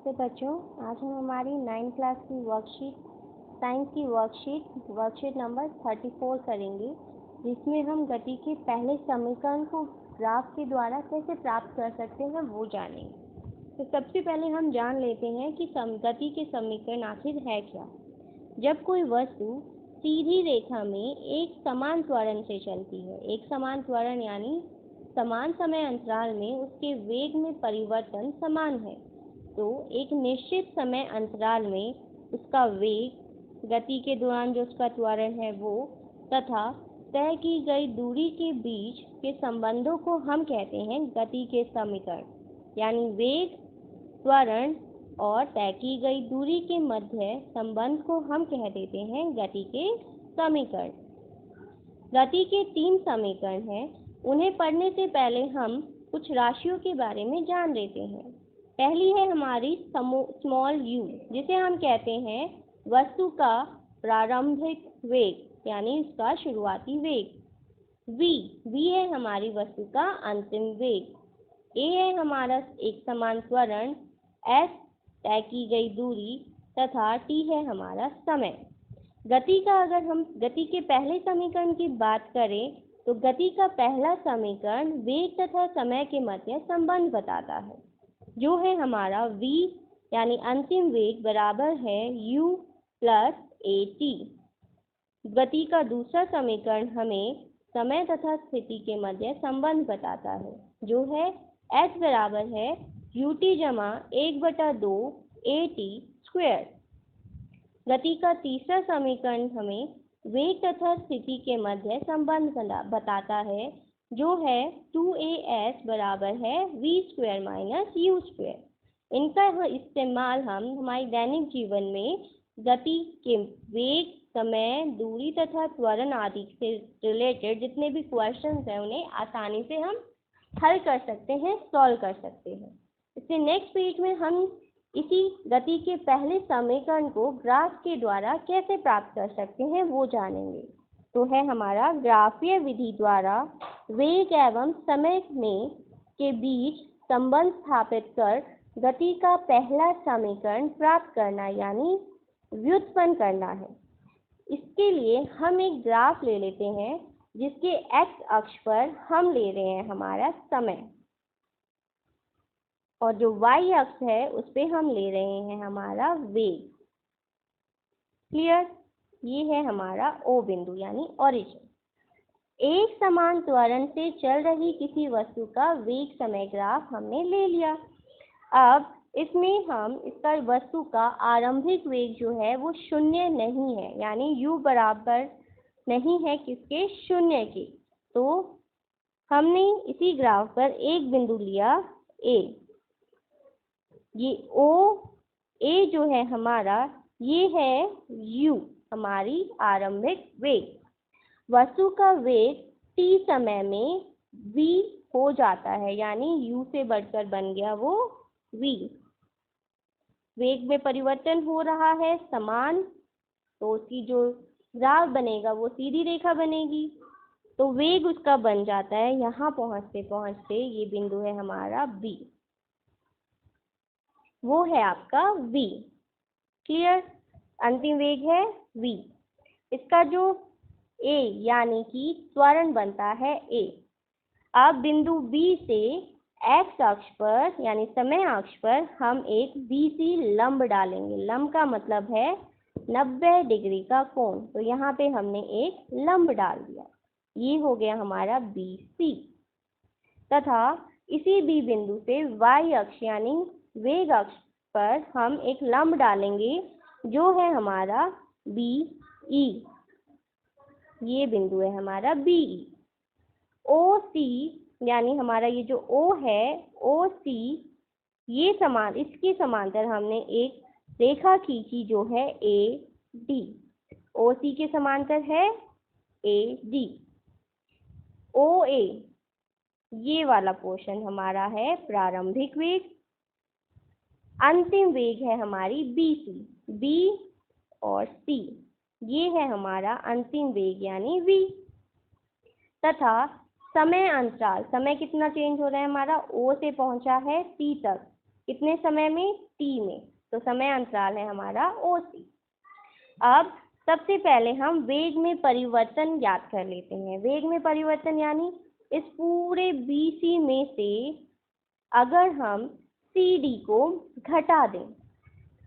नमस्ते बच्चों। आज हम हमारी 9th क्लास की साइंस की वर्कशीट नंबर 34 करेंगे, जिसमें हम गति के पहले समीकरण को ग्राफ के द्वारा कैसे प्राप्त कर सकते हैं वो जानेंगे। तो सबसे पहले हम जान लेते हैं कि गति के समीकरण आखिर है क्या। जब कोई वस्तु सीधी रेखा में एक समान त्वरण से चलती है, एक समान त्वरण यानी समान समय अंतराल में उसके वेग में परिवर्तन समान है, तो एक निश्चित समय अंतराल में उसका वेग, गति के दौरान जो उसका त्वरण है वो, तथा तय की गई दूरी के बीच के संबंधों को हम कहते हैं गति के समीकरण। यानी वेग, त्वरण और तय की गई दूरी के मध्य संबंध को हम कह देते हैं गति के समीकरण। गति के 3 समीकरण हैं। उन्हें पढ़ने से पहले हम कुछ राशियों के बारे में जान लेते हैं। पहली है हमारी स्मॉल u, जिसे हम कहते हैं वस्तु का प्रारंभिक वेग यानी उसका शुरुआती वेग। v है हमारी वस्तु का अंतिम वेग। a है हमारा एक समान त्वरण, s तय की गई दूरी तथा t है हमारा समय। अगर हम गति के पहले समीकरण की बात करें तो गति का पहला समीकरण वेग तथा समय के मध्य संबंध बताता है, जो है हमारा v यानी अंतिम वेग बराबर है u प्लस at। गति का दूसरा समीकरण हमें समय तथा स्थिति के मध्य संबंध बताता है, जो है h बराबर है ut जमा 1/2 at स्क्वायर। गति का तीसरा समीकरण हमें वेग तथा स्थिति के मध्य संबंध बताता है, जो है 2as बराबर है v square minus u square. इनका इस्तेमाल हम हमारे दैनिक जीवन में गति के वेग, समय, दूरी तथा त्वरण आदि से रिलेटेड जितने भी क्वेश्चंस हैं उन्हें आसानी से हम हल कर सकते हैं, सॉल्व कर सकते हैं। इससे नेक्स्ट पेज में हम इसी गति के पहले समीकरण को ग्राफ के द्वारा कैसे प्राप्त कर सकते हैं वो जानेंगे। तो है हमारा ग्राफीय विधि द्वारा वेग एवं समय में के बीच संबंध स्थापित कर गति का पहला समीकरण प्राप्त करना यानी व्युत्पन्न करना है। इसके लिए हम एक ग्राफ ले लेते हैं, जिसके x अक्ष पर हम ले रहे हैं हमारा समय और जो y अक्ष है उस पे हम ले रहे हैं हमारा वेग। क्लियर? ये है हमारा O बिंदु यानी ओरिजिन। एक समान त्वरण से चल रही किसी वस्तु का वेग समय ग्राफ हमने ले लिया। अब इसमें हम इसका वस्तु का आरंभिक वेग जो है वो शून्य नहीं है, यानी u बराबर नहीं है किसके, शून्य के। तो हमने इसी ग्राफ पर एक बिंदु लिया A। ये A जो है हमारा, ये है u हमारी आरंभिक वेग। वस्तु का वेग t समय में v हो जाता है, यानी u से बढ़कर बन गया वो v। वेग में परिवर्तन हो रहा है समान, तो उसकी जो ग्राफ बनेगा वो सीधी रेखा बनेगी, तो वेग उसका बन जाता है यहाँ पहुँचते पहुँचते ये बिंदु है हमारा B, वो है आपका v। क्लियर? अंतिम वेग है v। इसका जो a यानी कि त्वरण बनता है a। अब बिंदु B से x अक्ष पर यानी समय अक्ष पर हम एक BC लंब डालेंगे। लंब का मतलब है 90 डिग्री का कोण, तो यहाँ पे हमने एक लंब डाल दिया, ये हो गया हमारा BC। तथा इसी B बिंदु से y अक्ष यानी वेग अक्ष पर हम एक लंब डालेंगे, जो है हमारा BE। ये बिंदु है हमारा BE। OC यानी हमारा ये जो O है OC, ये इसकी समांतर हमने एक रेखा खींची जो है AD। OC के समांतर है AD। OA ये वाला पोर्शन हमारा है प्रारंभिक वेग। अंतिम वेग है हमारी BC। B और C ये है हमारा अंतिम वेग यानी V। तथा समय अंतराल, समय कितना चेंज हो रहा है हमारा, O से पहुंचा है T तक, कितने समय में? t में। तो समय अंतराल है हमारा OC। अब सबसे पहले हम वेग में परिवर्तन ज्ञात कर लेते हैं। वेग में परिवर्तन यानी इस पूरे BC में से अगर हम CD को घटा दें,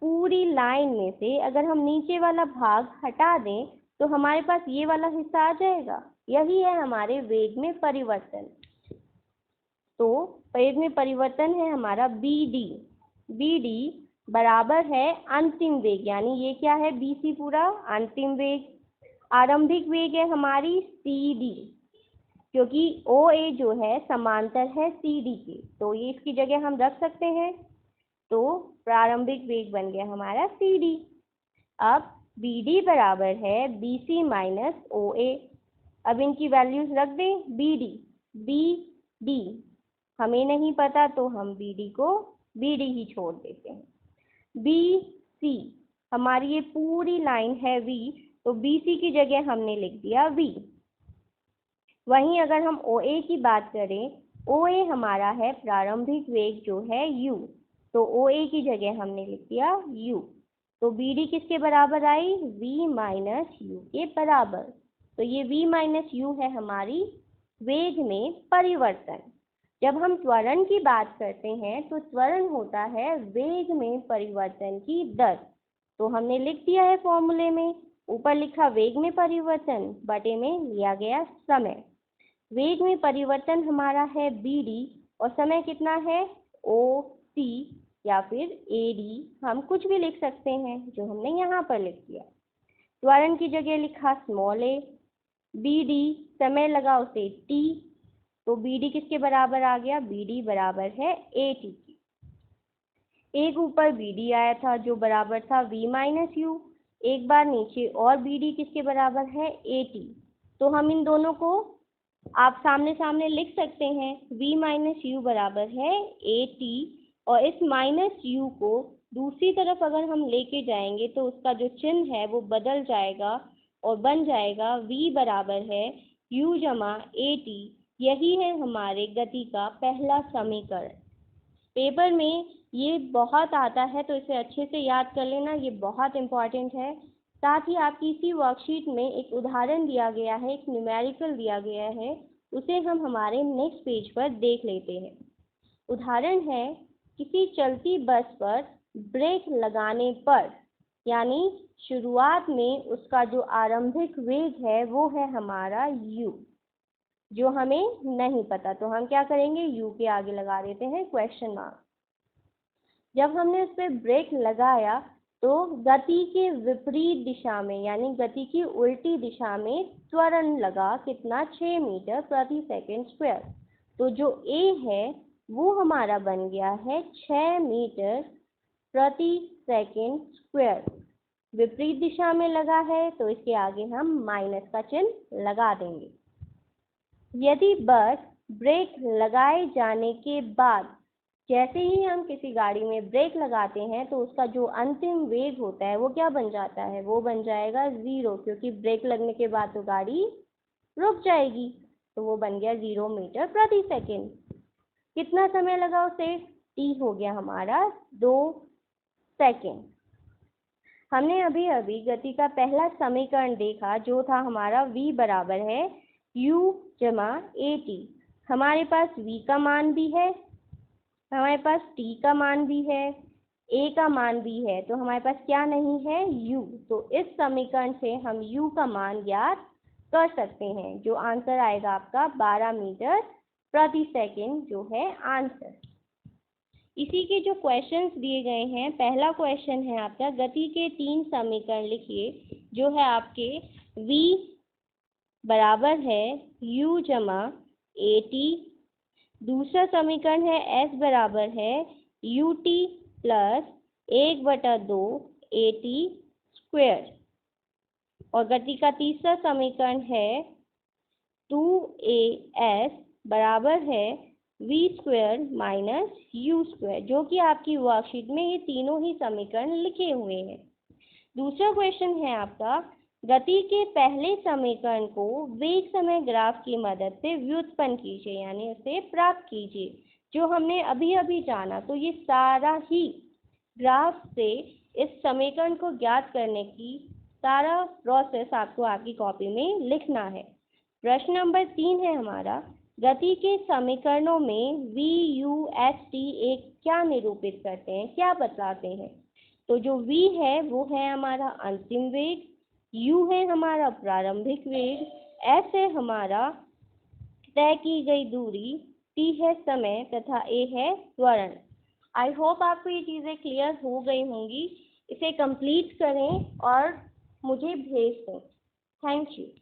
पूरी लाइन में से अगर हम नीचे वाला भाग हटा दें तो हमारे पास ये वाला हिस्सा आ जाएगा। यही है हमारे वेग में परिवर्तन। तो वेग में परिवर्तन है हमारा BD। BD बराबर है अंतिम वेग, यानी ये क्या है? BC पूरा अंतिम वेग। आरंभिक वेग है हमारी CD, क्योंकि OA जो है समांतर है CD के, तो ये इसकी जगह हम रख सकते हैं। तो प्रारंभिक वेग बन गया हमारा CD। अब BD बराबर है BC माइनस OA। अब इनकी वैल्यूज रख दें। BD हमें नहीं पता तो हम BD को BD ही छोड़ देते हैं। BC हमारी ये पूरी लाइन है V, तो BC की जगह हमने लिख दिया V। वहीं अगर हम OA की बात करें, OA हमारा है प्रारंभिक वेग जो है U, तो OA की जगह हमने लिख दिया U। तो BD किसके बराबर आई? V माइनस U के बराबर। तो ये V माइनस U है हमारी वेग में परिवर्तन। जब हम त्वरण की बात करते हैं तो त्वरण होता है वेग में परिवर्तन की दर। तो हमने लिख दिया है फॉर्मूले में, ऊपर लिखा वेग में परिवर्तन, बटे में लिया गया समय। वेग में परिवर्तन हमारा है BD और समय कितना है? OC या फिर AD, हम कुछ भी लिख सकते हैं जो हमने यहाँ पर लिख दिया। त्वरण की जगह लिखा स्मॉल a। BD समय लगा उसे T, तो BD किसके बराबर आ गया? BD बराबर है AT की। एक ऊपर BD आया था जो बराबर था V माइनस U, एक बार नीचे और BD किसके बराबर है? AT। तो हम इन दोनों को आप सामने सामने लिख सकते हैं। V माइनस U बराबर है AT, और इस माइनस U को दूसरी तरफ अगर हम लेके जाएंगे तो उसका जो चिन्ह है वो बदल जाएगा और बन जाएगा V बराबर है U जमा AT। यही है हमारे गति का पहला समीकरण। पेपर में ये बहुत आता है तो इसे अच्छे से याद कर लेना, ये बहुत इम्पॉर्टेंट है। साथ ही आपकी इसी वर्कशीट में एक उदाहरण दिया गया है, एक न्यूमेरिकल दिया गया है, उसे हम हमारे नेक्स्ट पेज पर देख लेते हैं। उदाहरण है, किसी चलती बस पर ब्रेक लगाने पर, यानी शुरुआत में उसका जो आरंभिक वेग है वो है हमारा U, जो हमें नहीं पता, तो हम क्या करेंगे? U के आगे लगा देते हैं क्वेश्चन मार्क। जब हमने उस पर ब्रेक लगाया तो गति के विपरीत दिशा में, यानी गति की उल्टी दिशा में त्वरण लगा कितना? 6 मीटर प्रति सेकंड स्क्वायर। तो जो A है वो हमारा बन गया है 6 मीटर प्रति सेकंड स्क्वायर। विपरीत दिशा में लगा है तो इसके आगे हम माइनस का चिन्ह लगा देंगे। यदि बस ब्रेक लगाए जाने के बाद, जैसे ही हम किसी गाड़ी में ब्रेक लगाते हैं तो उसका जो अंतिम वेग होता है वो क्या बन जाता है? वो बन जाएगा 0, क्योंकि ब्रेक लगने के बाद तो गाड़ी रुक जाएगी, तो वो बन गया 0 मीटर प्रति सेकंड। कितना समय लगा उसे? T हो गया हमारा 2 सेकंड। हमने अभी अभी गति का पहला समीकरण देखा जो था हमारा V बराबर है U जमा AT। हमारे पास V का मान भी है, हमारे पास T का मान भी है, A का मान भी है, तो हमारे पास क्या नहीं है? U। तो इस समीकरण से हम U का मान ज्ञात कर सकते हैं, जो आंसर आएगा आपका 12 मीटर प्रति सेकंड, जो है आंसर। इसी के जो क्वेश्चंस दिए गए हैं, पहला क्वेश्चन है आपका, गति के 3 समीकरण लिखिए, जो है आपके V बराबर है U जमा AT। दूसरा समीकरण है S बराबर है UT प्लस 1/2 AT स्क्वायर। और गति का तीसरा समीकरण है 2AS बराबर है V square minus U square, जो कि आपकी वर्कशीट में ये तीनों ही समीकरण लिखे हुए हैं। दूसरा क्वेश्चन है आपका, गति के पहले समीकरण को वेग समय ग्राफ की मदद से व्युत्पन्न कीजिए, यानी उसे प्राप्त कीजिए। जो हमने अभी अभी जाना, तो ये सारा ही ग्राफ से इस समीकरण को ज्ञात करने की सारा प्रोसेस आपको आपकी कॉपी में लिखना है। प्रश्न नंबर 3 है हमारा, गति के समीकरणों में v u h t एक क्या निरूपित करते हैं, क्या बतलाते हैं? तो जो v है वो है हमारा अंतिम वेग, u है हमारा प्रारंभिक वेग, s है हमारा तय की गई दूरी, t है समय तथा a है त्वरण। आई होप आपको ये चीज़ें क्लियर हो गई होंगी। इसे कंप्लीट करें और मुझे भेज दें। Thank you.